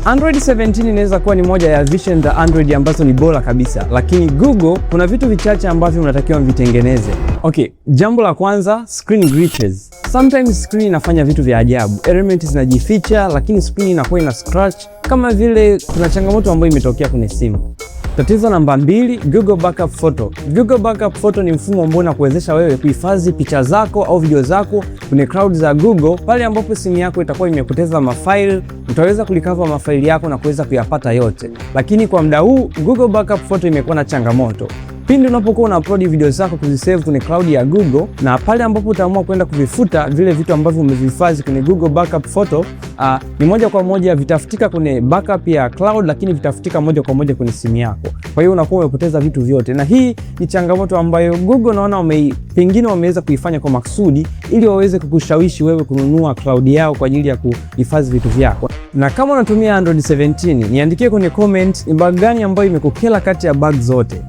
Android 17 inaweza kuwa ni moja ya version za Android ambazo ni bora kabisa, lakini Google kuna vitu vichache ambavyo mnatakiwa mvitengeneze. Okay, jambo la kwanza, screen glitches. Sometimes screen inafanya vitu vya ajabu. Elements zinajificha lakini screen inakuwa ina scratch, kama vile kuna changamoto ambayo imetokea kwenye simu. Tatizo namba 2, Google Backup Photo. Google Backup Photo ni mfumo ambao unakuwezesha wewe kuhifadhi picha zako au video zako kwenye cloud za Google. Pale ambapo simu yako itakuwa imepoteza mafaili, utaweza kulikava mafaili yako na kuweza kuyapata yote. Lakini kwa muda huu Google Backup Photo imekuwa na changamoto. Pindi unapokuwa una upload video zako kuzisave kwenye cloud ya Google, na pale ambapo utaamua kwenda kuvifuta vile vitu ambavyo umevihifadhi kwenye Google Backup Photo, ni moja kwa moja vitafutika kwenye backup ya cloud, lakini vitafutika moja kwa moja kwenye simu yako. Kwa hiyo unakuwa umepoteza vitu vyote, na hii ni changamoto ambayo Google naona pengine wameweza kuifanya kwa makusudi ili waweze kukushawishi wewe kununua cloud yao kwa ajili ya kuhifadhi vitu vyako. Na kama unatumia Android 17, niandikie kwenye comment ni bug gani ambayo imekukera kati ya bug zote.